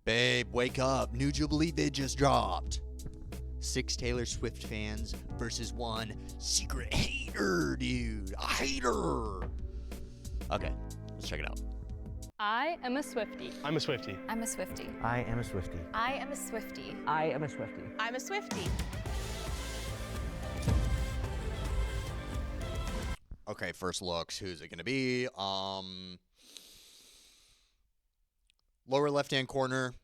Babe, wake up. New Jubilee vid just dropped. 6 Taylor Swift fans versus 1 secret hater, dude. A hater. Okay, let's check it out. I am a Swiftie. I'm a Swiftie. I'm a Swiftie. I am a Swiftie. I am a Swiftie. I am a Swiftie. I'm a Swiftie. Okay, first looks. Who's it gonna be? Lower left-hand corner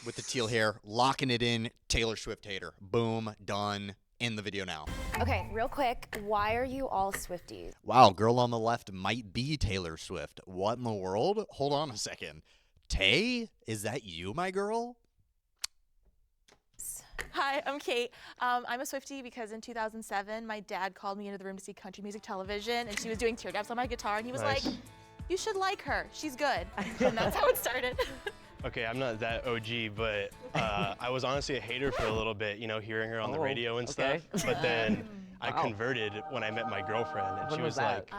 with the teal hair, locking it in. Taylor Swift hater. Boom, done. In the video now. Okay, real quick, why are you all Swifties? Wow, girl on the left might be Taylor Swift. What in the world? Hold on a second. Tay, is that you, my girl? Hi, I'm Kate. I'm a Swiftie because in 2007, my dad called me into the room to see country music television, and she was doing teardrops on my guitar, and he was Nice. like, you should like her. She's good. And that's how it started. Okay, I'm not that OG, but I was honestly a hater for a little bit, you know, hearing her on the radio and okay. stuff. But then I Wow. converted when I met my girlfriend, and When she was was that?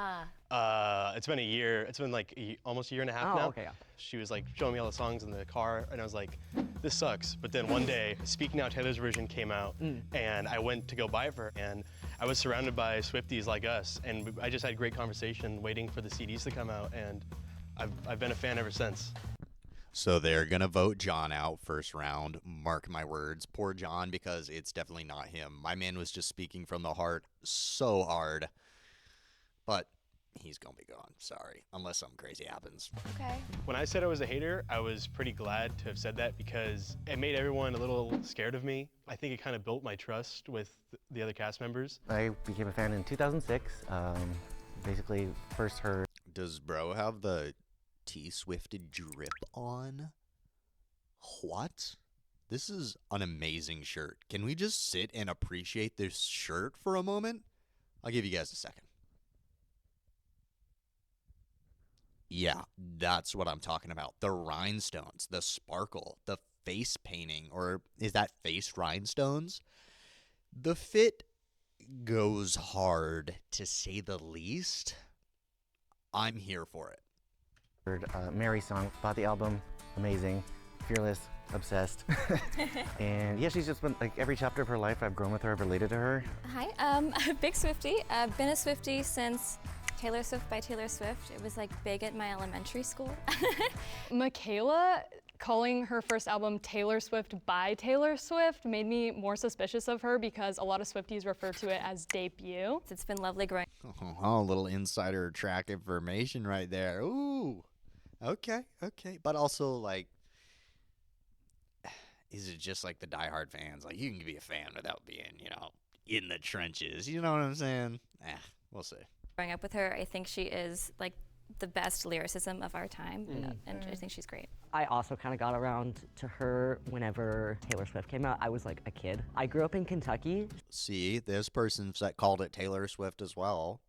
like, it's been a year. It's been like almost a year and a half Oh, now. okay, yeah. She was like showing me all the songs in the car, and I was like, this sucks. But then one day, Speak Now Taylor's version came out, and I went to go buy it for her, and I was surrounded by Swifties like us, and I just had great conversation waiting for the CDs to come out, and I've been a fan ever since. So they're going to vote John out first round. Mark my words. Poor John, because it's definitely not him. My man was just speaking from the heart so hard. But he's going to be gone. Sorry. Unless something crazy happens. Okay. When I said I was a hater, I was pretty glad to have said that because it made everyone a little scared of me. I think it kind of built my trust with the other cast members. I became a fan in 2006. Basically, first heard. Does bro have the T-Swifted drip on? What? This is an amazing shirt. Can we just sit and appreciate this shirt for a moment? I'll give you guys a second. Yeah, that's what I'm talking about. The rhinestones, the sparkle, the face painting, or is that face rhinestones? The fit goes hard, to say the least. I'm here for it. Mary song, bought the album, amazing, fearless, obsessed. And yeah, she's just been like every chapter of her life I've grown with her, I've related to her. Hi, I'm a big Swiftie. I've been a Swiftie since Taylor Swift by Taylor Swift. It was like big at my elementary school. Michaela calling her first album Taylor Swift by Taylor Swift made me more suspicious of her because a lot of Swifties refer to it as debut. It's been lovely growing. Oh, a little insider track information right there. Ooh. Okay. But also, like, is it just like the diehard fans? Like, you can be a fan without being, you know, in the trenches. You know what I'm saying? We'll see. Growing up with her, I think she is like the best lyricism of our time, and I think she's great. I also kind of got around to her whenever Taylor Swift came out. I was like a kid. I grew up in Kentucky. See, this person that called it Taylor Swift as well.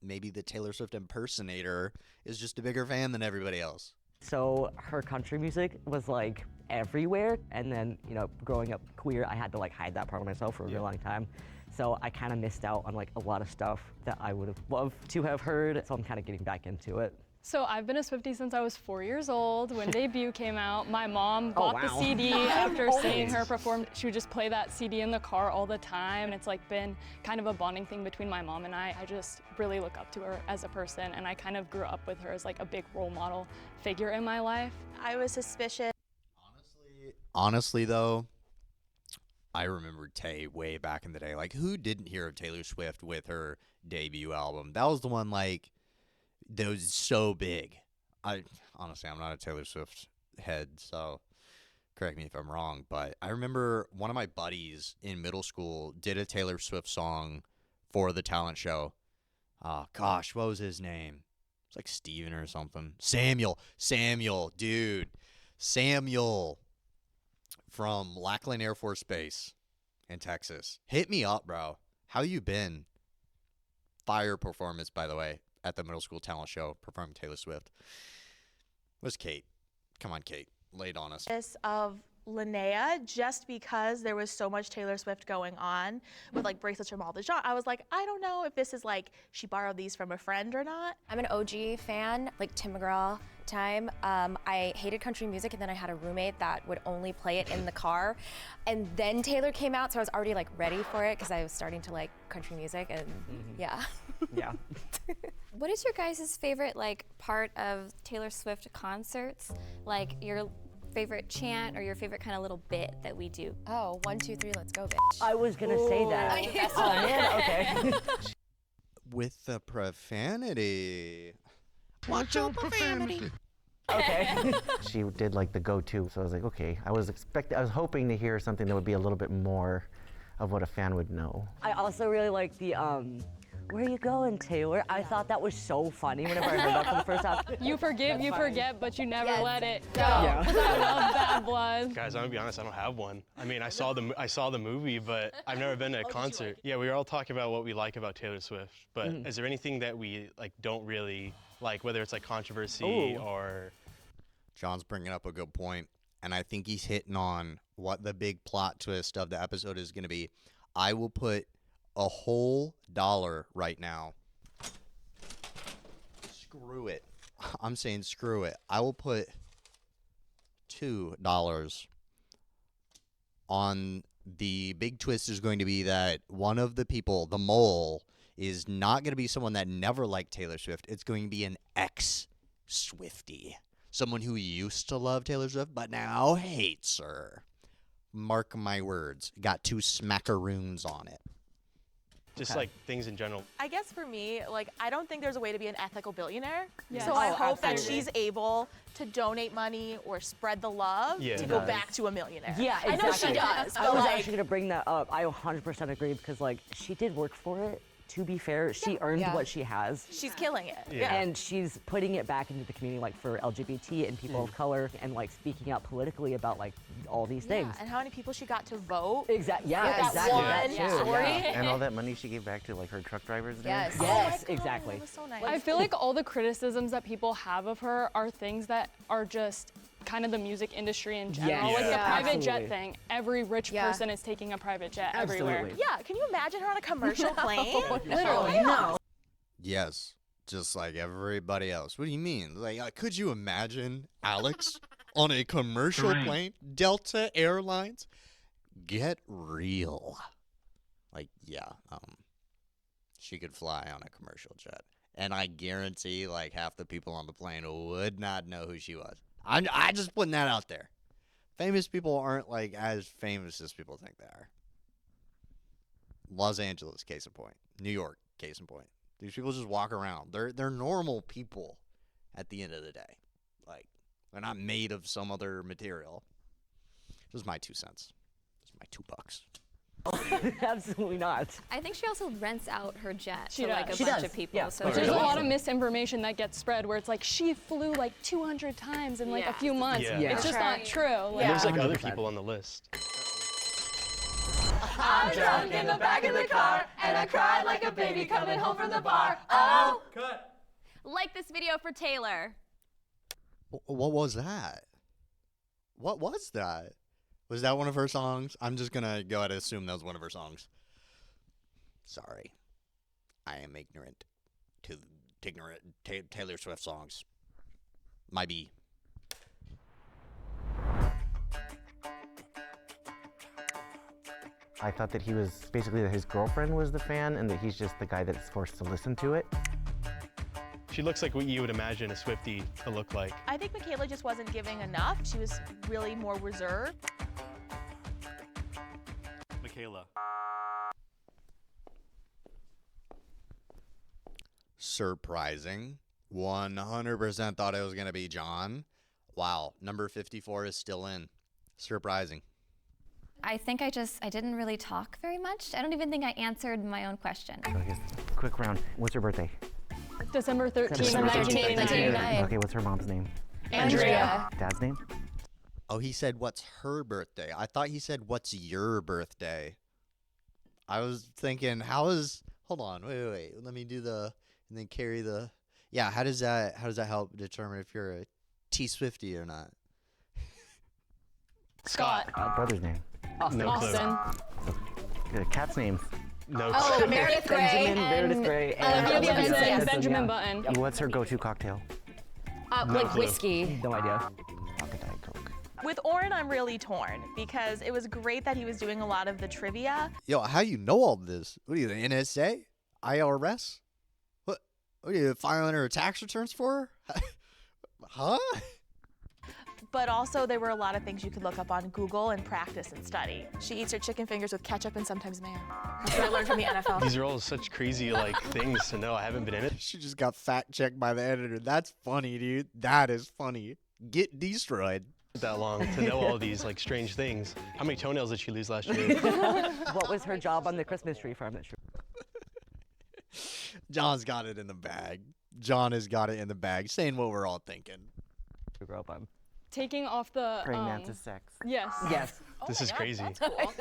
Maybe the Taylor Swift impersonator is just a bigger fan than everybody else. So her country music was like everywhere. And then, you know, growing up queer, I had to like hide that part of myself for a really long time. So I kind of missed out on like a lot of stuff that I would have loved to have heard. So I'm kind of getting back into it. So I've been a Swiftie since I was 4 years old. When Debut came out, my mom bought the wow. CD after seeing her perform. She would just play that CD in the car all the time. It's like been kind of a bonding thing between my mom and I. I just really look up to her as a person, and I kind of grew up with her as like a big role model figure in my life. I was suspicious. Honestly though, I remember Tay way back in the day. Like, who didn't hear of Taylor Swift with her debut album? That was the one, like, that was so big. Honestly, I'm not a Taylor Swift head, so correct me if I'm wrong, but I remember one of my buddies in middle school did a Taylor Swift song for the talent show. Oh, gosh, what was his name? It's like Steven or something. Samuel, dude. Samuel from Lackland Air Force Base in Texas. Hit me up, bro. How you been? Fire performance, by the way, at the middle school talent show performing Taylor Swift. Where's Kate? Come on, Kate. Lay it on us. Of Linnea, just because there was so much Taylor Swift going on with like bracelets from all the genres. I was like, I don't know if this is like she borrowed these from a friend or not. I'm an OG fan, like Tim McGraw time. I hated country music, and then I had a roommate that would only play it in the car. And then Taylor came out, so I was already like ready for it because I was starting to like country music, and yeah. Yeah. What is your guys' favorite like part of Taylor Swift concerts? Like your favorite chant or your favorite kind of little bit that we do? Oh, 1, 2, 3, let's go, bitch. I was gonna say that. Oh man, okay. With the profanity. Watch your profanity. Okay. She did like the go-to, so I was like, okay. I was hoping to hear something that would be a little bit more of what a fan would know. I also really like the where are you going, Taylor? I thought that was so funny whenever I heard that for the first time. You forgive, you forget, but you never Yes. let it go. Yeah. 'Cause I love Bad Blood. Guys, I'm gonna be honest, I don't have one. I mean, I saw the movie, but I've never been to a concert. Yeah, we were all talking about what we like about Taylor Swift, but is there anything that we like don't really like, whether it's like controversy Ooh. or? John's bringing up a good point, and I think he's hitting on what the big plot twist of the episode is going to be. I will put a whole $1 right now. Screw it. I'm saying screw it. I will put $2 on the big twist is going to be that one of the people, the mole, is not going to be someone that never liked Taylor Swift. It's going to be an ex-Swiftie. Someone who used to love Taylor Swift, but now hates her. Mark my words. Got 2 smackaroons on it. Just like things in general. I guess for me, like, I don't think there's a way to be an ethical billionaire. Yes. So I Oh, hope that absolutely. she's able to donate money or spread the love Yeah. to go back to a millionaire. Yeah, exactly. I know she does, I but was like, actually gonna bring that up. I 100% agree because like she did work for it. To be fair, she earned Yeah. what she has. she's killing it. Yeah. And she's putting it back into the community, like for LGBT and people of color, and like speaking out politically about like all these things. Yeah, and how many people she got to vote. Exactly. Yeah, That exactly. one That too. story. Yeah. And all that money she gave back to like her truck drivers. and Yes. everything. Yes, Oh my God, exactly. That was so nice. I feel like all the criticisms that people have of her are things that are just kind of the music industry in general. Yes. Like the Yeah. private jet Absolutely. thing. Every rich Yeah. person is taking a private jet everywhere. Absolutely. Yeah, can you imagine her on a commercial plane? Literally, no. Yes, just like everybody else. What do you mean? Like, could you imagine Alex on a commercial plane? Delta Airlines? Get real. Like, yeah, she could fly on a commercial jet. And I guarantee, like, half the people on the plane would not know who she was. I just putting that out there. Famous people aren't, like, as famous as people think they are. Los Angeles, case in point. New York, case in point. These people just walk around. They're normal people at the end of the day. Like, they're not made of some other material. Just my 2 cents. Just my $2. Absolutely not. I think she also rents out her jet She to like does. a She bunch does, of people. yeah. So There's there's a Really? lot of misinformation that gets spread where it's like she flew like 200 times in like a Yeah. few months. Yeah. Yeah. It's just not Right. true. Like, And there's like other 100%. people on the list. I'm drunk in the back of the car, and I cried like a baby coming home from the bar. Oh! like this video for Taylor. What was that? What was that? Was that one of her songs? I'm just going to go ahead and assume that was one of her songs. Sorry. I am ignorant to Taylor Swift songs. My B. I thought that he was basically that his girlfriend was the fan and that he's just the guy that's forced to listen to it. She looks like what you would imagine a Swiftie to look like. I think Michaela just wasn't giving enough. She was really more reserved. Michaela. Surprising. 100% thought it was going to be John. Wow. Number 54 is still in. Surprising. I think I didn't really talk very much. I don't even think I answered my own question. So I guess quick round. What's her birthday? December 13th, December 13th, 1989. Okay, what's her mom's name? Andrea. Dad's name? Oh, he said, what's her birthday? I thought he said, what's your birthday? I was thinking, hold on, wait. Let me do and then carry yeah, how does that help determine if you're a T-Swiftie or not? Scott. Brother's name. No clue. Austin. Good. Cat's names. No Oh, clue. Meredith Grey Benjamin, and Meredith Grey, Olivia Olivia Benson, Benson, Benjamin yeah. Button. What's her go-to cocktail? like clue. whiskey. No idea. Vodka Diet Coke. With Oren, I'm really torn because it was great that he was doing a lot of the trivia. Yo, how you know all this? What are you, the NSA? IRS? What are you filing her tax returns for? Huh? But also, there were a lot of things you could look up on Google and practice and study. She eats her chicken fingers with ketchup and sometimes mayo. That's what I learned from the NFL. These are all such crazy like things to know. I haven't been in it. She just got fact checked by the editor. That's funny, dude. That is funny. Get destroyed. That long to know all these like strange things. How many toenails did she lose last year? What was her job on the Christmas tree farm? That's true. John's got it in the bag. John has got it in the bag, saying what we're all thinking. To grow up on. Taking off the. Praying mantis sex. Yes. Yes. This is crazy.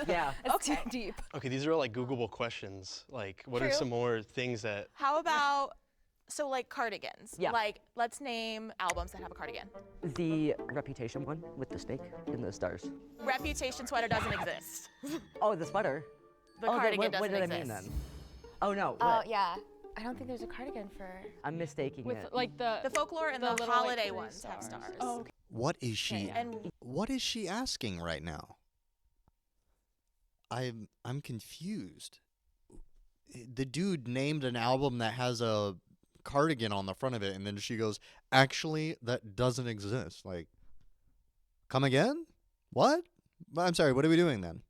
Yeah. It's too deep. Okay, these are all like Googleable questions. Like, what are some more things that? How about, so like cardigans? Yeah. Like, let's name albums that have a cardigan. The Reputation one with the snake and the stars. Reputation sweater doesn't exist. Oh, the sweater. The Oh, cardigan what doesn't did I exist. mean then? Oh no. Oh what? yeah. I don't think there's a cardigan for. I'm mistaking With it. like the. The folklore and the, little, holiday like, ones have stars. Oh, okay. What is she? And What is she asking right now? I'm confused. The dude named an album that has a cardigan on the front of it, and then she goes, "Actually, that doesn't exist." Like, come again? What? I'm sorry. What are we doing then?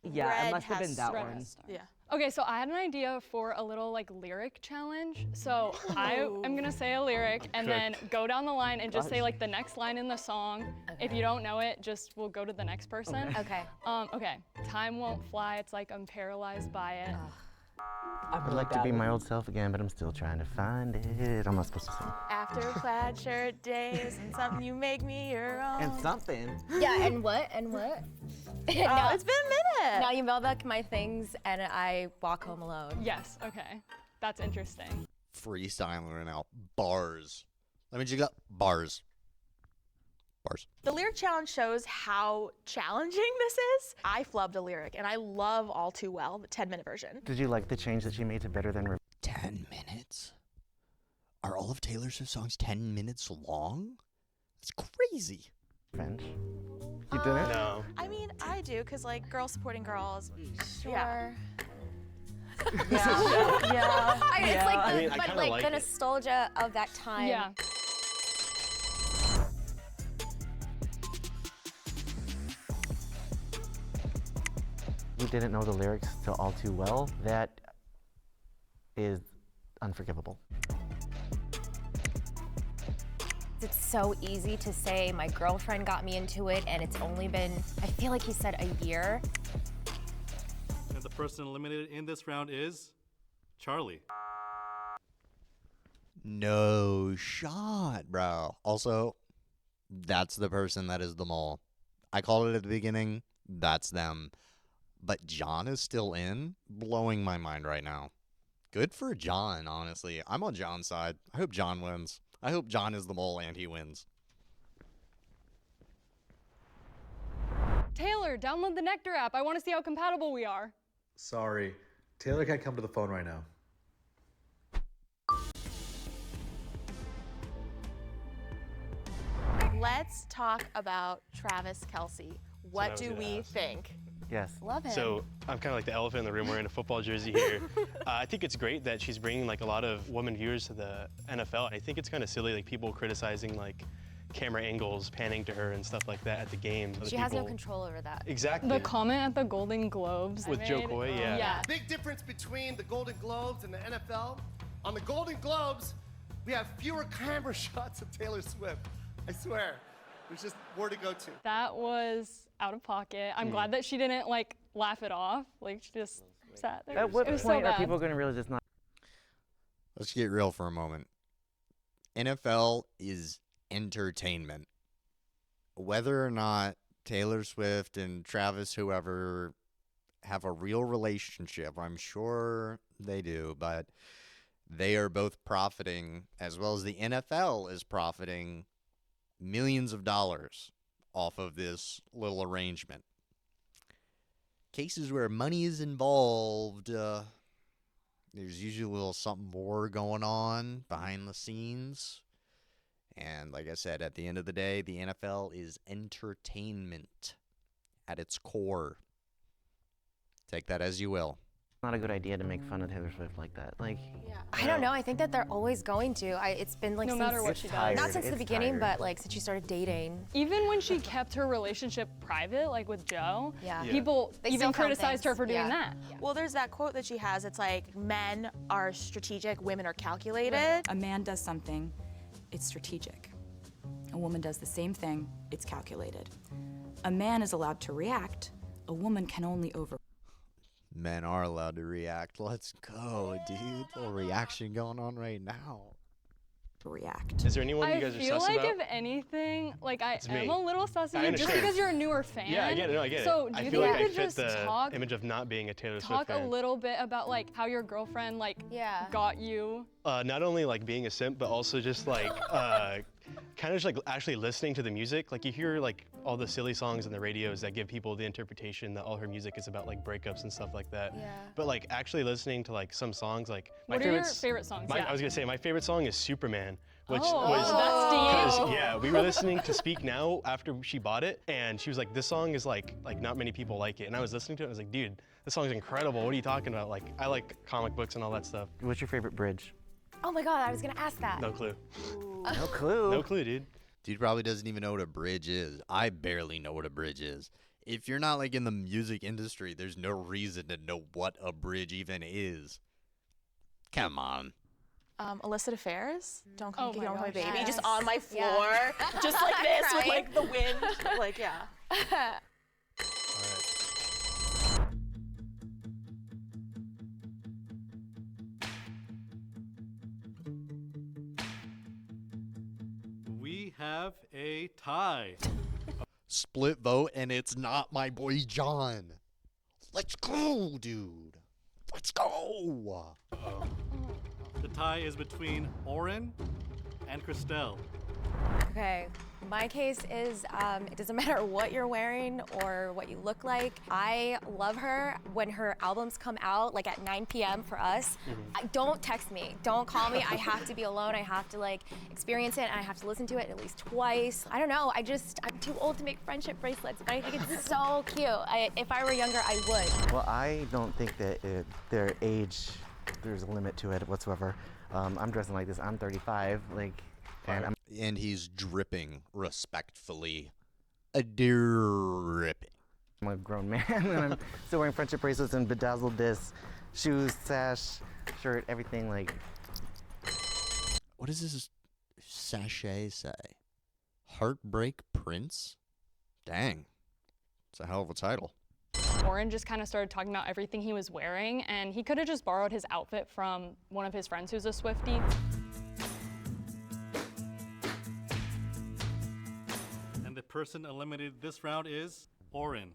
Yeah, Red it must have been has that Red one. has stars. yeah. Okay, so I had an idea for a little like lyric challenge. So I am gonna say a lyric and then go down the line and just say like the next line in the song. If you don't know it, just we'll go to the next person. Okay. Okay. Time won't fly. It's like I'm paralyzed by it. I'd like to be my old self again, but I'm still trying to find it. I'm not supposed to sing. After plaid shirt days and something you make me your own. And something. Yeah, and what? And what? Oh, no, it's been a minute. now you mail back my things and I walk home alone. Yes. Okay. That's interesting. Freestyling right now. Bars. Let me just got bars. Bars. The lyric challenge shows how challenging this is. I flubbed a lyric, and I love All Too Well, the 10-minute version. Did you like the change that she made to Better Than 10 minutes? Are all of Taylor Swift's songs 10 minutes long? That's crazy. Revenge? You didn't? No. I mean, I do, because, like, girls supporting girls. Sure. Yeah. Yeah. It's like the, I mean, I but kinda like like the it. nostalgia of that time. Yeah. You didn't know the lyrics to All Too Well? That is unforgivable. It's so easy to say my girlfriend got me into it and it's only been, I feel like he said a year. And the person eliminated in this round is Charlie. No shot, bro. Also, that's the person that is the mole. I called it at the beginning. That's them. But John is still in, blowing my mind right now. Good for John, honestly. I'm on John's side. I hope John wins. I hope John is the mole and he wins. Taylor, download the Nectar app. I want to see how compatible we are. Sorry, Taylor can't come to the phone right now. Let's talk about Travis Kelce. What I was do gonna we ask. think? Yes. Love him. So I'm kind of like the elephant in the room wearing a football jersey here. I think it's great that she's bringing like a lot of women viewers to the NFL. I think it's kind of silly, like people criticizing like camera angles, panning to her and stuff like that at the games. Other She has no people- control over that. Exactly. The comment at the Golden Globes With Joe Coy, yeah. Yeah. Big difference between the Golden Globes and the NFL. On the Golden Globes, we have fewer camera shots of Taylor Swift. I swear. There's just more to go to. That was out of pocket. I'm glad that she didn't like laugh it off. Like she just sat there. At what it was point so are bad. people going to realize it's not? Let's get real for a moment. NFL is entertainment. Whether or not Taylor Swift and Travis, whoever, have a real relationship, I'm sure they do, but they are both profiting, as well as the NFL is profiting, millions of dollars off of this little arrangement. Cases where money is involved, there's usually a little something more going on behind the scenes. And like I said, at the end of the day, the NFL is entertainment at its core. Take that as you will. Not a good idea to make fun of Taylor Swift like that. Like, I don't know. I think that they're always going to. It's been like No since, matter what she does. not since the It's beginning, tired. but like since she started dating. Even when she kept her relationship private, like with Joe, Yeah. people They even still found criticized her things. for doing Yeah. that. Well, there's that quote that she has. It's like, men are strategic, women are calculated. A man does something, it's strategic. A woman does the same thing, it's calculated. A man is allowed to react, a woman can only Men are allowed to react. Let's go, dude. Little reaction going on right now. overreact. Is there anyone I you guys are feel sus like about? if anything, like I It's am me. a little sus of I you just understand. because you're a newer fan. Yeah, I get it. No, I get So it. do I you feel think like you I could fit just the talk image of not being a Taylor talk Swift a fan. little bit about like how your girlfriend like got you? Not only like being a simp, but also just like kind of just like actually listening to the music. Like you hear like all the silly songs on the radios that give people the interpretation that all her music is about like breakups and stuff like that. Yeah. But like actually listening to like some songs, like my What are your favorite favorite songs? My, Yeah. I was gonna say my favorite song is Superman, which Oh, was that's deep. 'cause, yeah, we were listening to Speak Now after she bought it, and she was like, "This song is like not many people like it," and I was listening to it, and I was like, "Dude, this song's incredible. What are you talking about? Like, I like comic books and all that stuff." What's your favorite bridge? Oh my God, I was gonna ask that. No clue. No clue. No clue, dude. Dude probably doesn't even know what a bridge is. I barely know what a bridge is. If you're not like in the music industry, there's no reason to know what a bridge even is. Come on. Illicit affairs. Don't come Oh get my on my gosh, baby. yes. Just on my floor, Yeah. just like this with Crying. like the wind. Like yeah. We have a tie. Split vote, and it's not my boy John. Let's go, dude. Let's go. The tie is between Oren and Christelle. Okay, my case is it doesn't matter what you're wearing or what you look like. I love her. When her albums come out, like at 9 p.m. for us, don't text me, don't call me. I have to be alone. I have to like experience it, and I have to listen to it at least twice. I don't know. I'm too old to make friendship bracelets, but I think it's so cute. If I were younger, I would. Well, I don't think that their age, there's a limit to it whatsoever. I'm dressing like this. I'm 35, And he's dripping respectfully. Dripping. I'm a grown man, and I'm still wearing friendship bracelets and bedazzled discs, shoes, sash, shirt, everything like. What does this sachet say? Heartbreak Prince? Dang. It's a hell of a title. Oren just kind of started talking about everything he was wearing, and he could have just borrowed his outfit from one of his friends who's a Swiftie. And the person eliminated this round is Oren.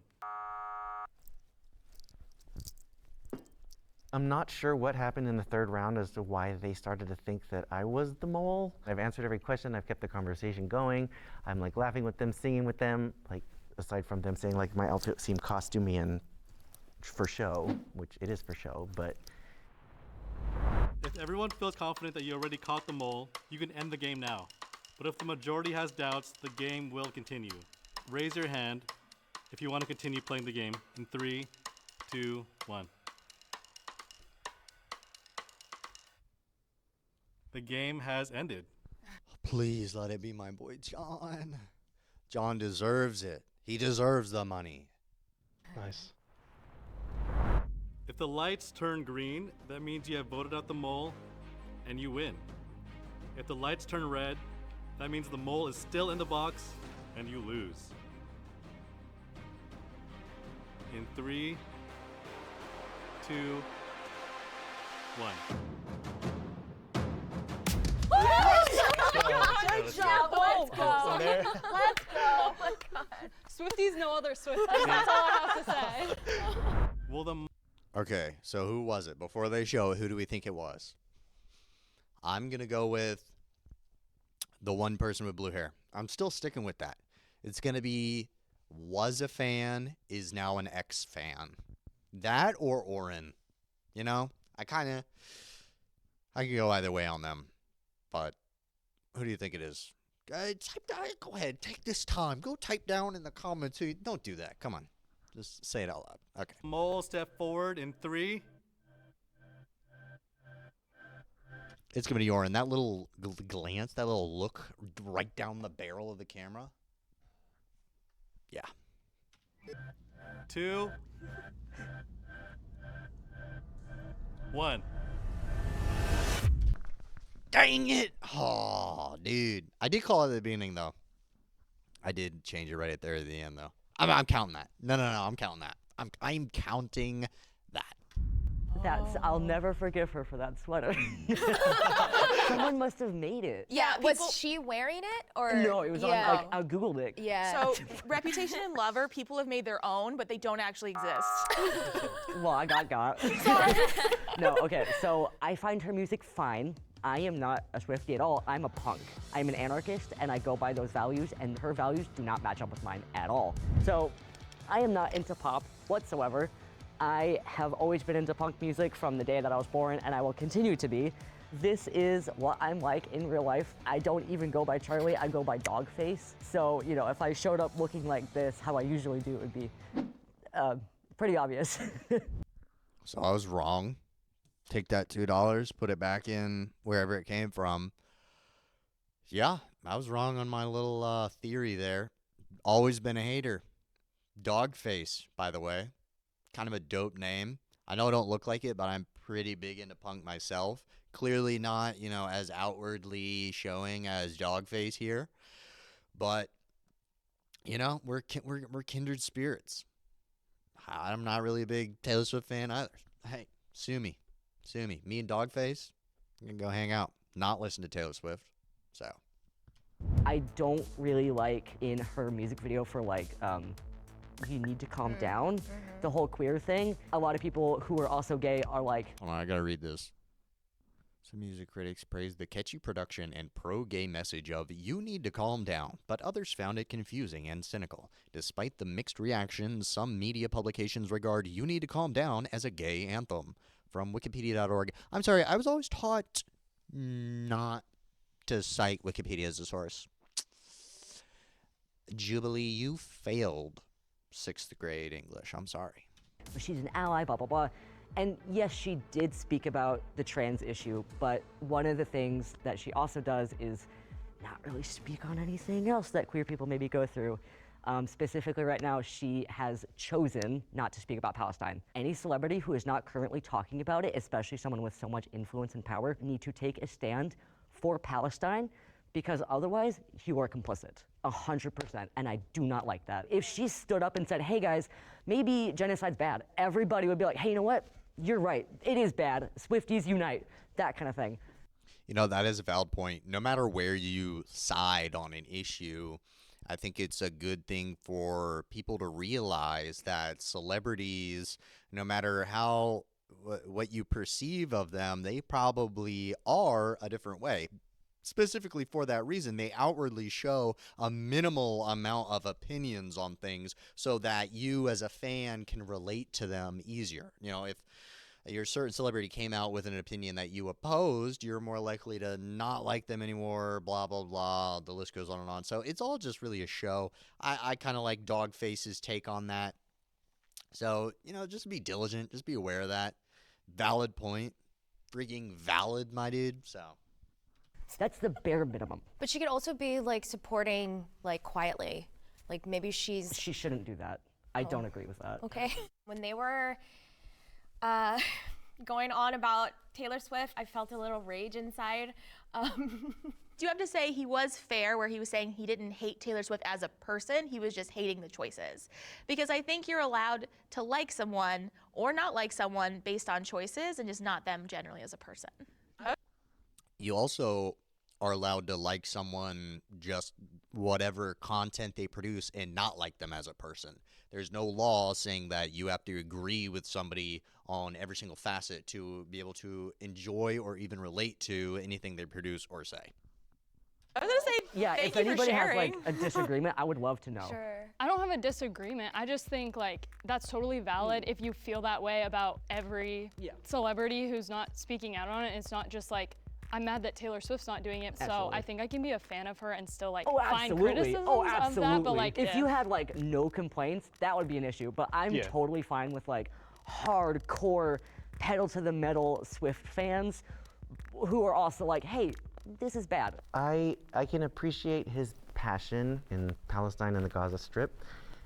I'm not sure what happened in the third round as to why they started to think that I was the mole. I've answered every question. I've kept the conversation going. I'm like laughing with them, singing with them. Like aside from them saying like my outfit seemed costumey and for show, which it is for show, but If everyone feels confident that you already caught the mole, you can end the game now. But if the majority has doubts, the game will continue. Raise your hand if you want to continue playing the game in 3, 2, 1. The game has ended. Please let it be my boy John. John deserves it. He deserves the money. Nice. If the lights turn green, that means you have voted out the mole and you win. If the lights turn red, that means the mole is still in the box and you lose. In 3, 2, 1. Good job. Let's go. There. Let's go. Oh my God. Swifties know other Swifties. That's all I have to say. Will the Okay, so who was it? Before they show it, who do we think it was? I'm going to go with the one person with blue hair. I'm still sticking with that. It's going to be was a fan, is now an ex-fan. That or Oren. You know, I could go either way on them. But who do you think it is? Go ahead, take this time. Go type down in the comments. Don't do that. Come on. Just say it out loud. Okay. Mole, step forward in 3. It's going to be Oren. That little glance, that little look right down the barrel of the camera. Yeah. 2, 1. Dang it. Oh, dude. I did call it at the beginning, though. I did change it right at there at the end, though. I'm counting that. No. I'm counting that. I'm counting that. I'll never forgive her for that sweater. Someone must have made it. Yeah, was she wearing it or? No, it was on, like, I Googled it. Yeah. So, Reputation and Lover, people have made their own, but they don't actually exist. Well, I got. No, okay, so I find her music fine. I am not a Swiftie at all. I'm a punk. I'm an anarchist, and I go by those values, and her values do not match up with mine at all. So I am not into pop whatsoever. I have always been into punk music from the day that I was born, and I will continue to be. This is what I'm like in real life. I don't even go by Charlie, I go by Dogface. So, you know, if I showed up looking like this, how I usually do, it would be pretty obvious. So I was wrong. Take that $2, put it back in wherever it came from. Yeah, I was wrong on my little theory there. Always been a hater. Dogface, by the way. Kind of a dope name. I know I don't look like it, but I'm pretty big into punk myself. Clearly not, as outwardly showing as Dogface here. But, we're kindred spirits. I'm not really a big Taylor Swift fan either. Hey, sue me. Me and Dogface, we're going to go hang out. Not listen to Taylor Swift. So. I don't really like in her music video for you need to calm down, the whole queer thing. A lot of people who are also gay are like, hold on, I gotta read this. Some music critics praised the catchy production and pro-gay message of "You need to calm down," but others found it confusing and cynical. Despite the mixed reactions, some media publications regard "You Need to Calm Down" as a gay anthem. From Wikipedia.org. I'm sorry, I was always taught not to cite Wikipedia as a source. Jubilee, you failed 6th grade English. I'm sorry. She's an ally, blah, blah, blah. And yes, she did speak about the trans issue, but one of the things that she also does is not really speak on anything else that queer people maybe go through. Specifically right now, she has chosen not to speak about Palestine. Any celebrity who is not currently talking about it, especially someone with so much influence and power, need to take a stand for Palestine, because otherwise you are complicit, 100%, and I do not like that. If she stood up and said, hey guys, maybe genocide's bad, everybody would be like, hey, you know what? You're right, it is bad, Swifties unite, that kind of thing. That is a valid point. No matter where you side on an issue, I think it's a good thing for people to realize that celebrities, no matter how what you perceive of them, they probably are a different way. Specifically for that reason, they outwardly show a minimal amount of opinions on things so that you as a fan can relate to them easier. If your certain celebrity came out with an opinion that you opposed, you're more likely to not like them anymore, blah, blah, blah. The list goes on and on. So it's all just really a show. I kind of like Dogface's take on that. So, just be diligent. Just be aware of that. Valid point. Freaking valid, my dude. So. That's the bare minimum. But she could also be supporting quietly. Maybe she shouldn't do that. I don't agree with that. Okay. When they were going on about Taylor Swift, I felt a little rage inside. Do you have to say he was fair where he was saying he didn't hate Taylor Swift as a person, he was just hating the choices? Because I think you're allowed to like someone or not like someone based on choices and just not them generally as a person. You also are allowed to like someone just whatever content they produce and not like them as a person. There's no law saying that you have to agree with somebody on every single facet to be able to enjoy or even relate to anything they produce or say. I was gonna say, Yeah, thank if you for anybody has sharing. like a disagreement, I would love to know. Sure. I don't have a disagreement. I just think like that's totally valid if you feel that way about every celebrity who's not speaking out on it. It's not just like I'm mad that Taylor Swift's not doing it, so Absolutely. I think I can be a fan of her and still like Oh, find absolutely. criticisms Oh, of absolutely. that. But like if you had like no complaints, that would be an issue. But I'm Yeah. totally fine with like hardcore pedal to the metal Swift fans who are also like, hey, this is bad. I can appreciate his passion in Palestine and the Gaza Strip,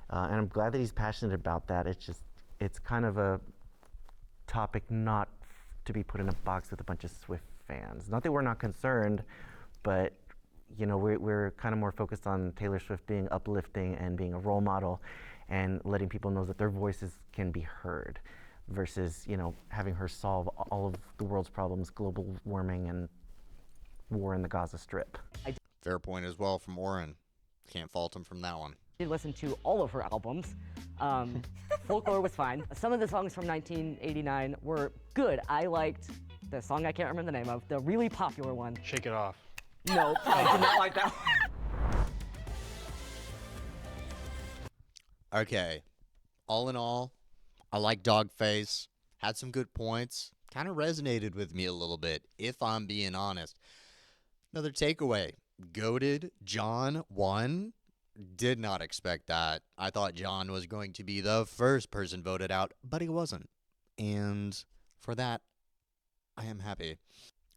and I'm glad that he's passionate about that. It's kind of a topic not to be put in a box with a bunch of Swift fans. Not that we're not concerned, but you know, we're kind of more focused on Taylor Swift being uplifting and being a role model and letting people know that their voices can be heard versus, you know, having her solve all of the world's problems, global warming and war in the Gaza Strip. Fair point as well from Oren. Can't fault him from that one. I did listen to all of her albums. Folklore was fine. Some of the songs from 1989 were good. I liked the song I can't remember the name of, the really popular one. Shake It Off. No, I did not like that one. Okay. All in all, I like Dogface. Had some good points. Kind of resonated with me a little bit, if I'm being honest. Another takeaway. Goated. John won. Did not expect that. I thought John was going to be the first person voted out, but he wasn't. And for that, I am happy.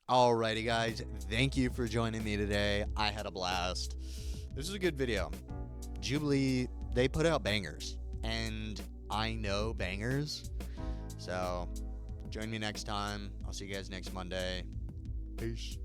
Alrighty, guys. Thank you for joining me today. I had a blast. This is a good video. Jubilee, they put out bangers. And I know bangers. So, join me next time. I'll see you guys next Monday. Peace.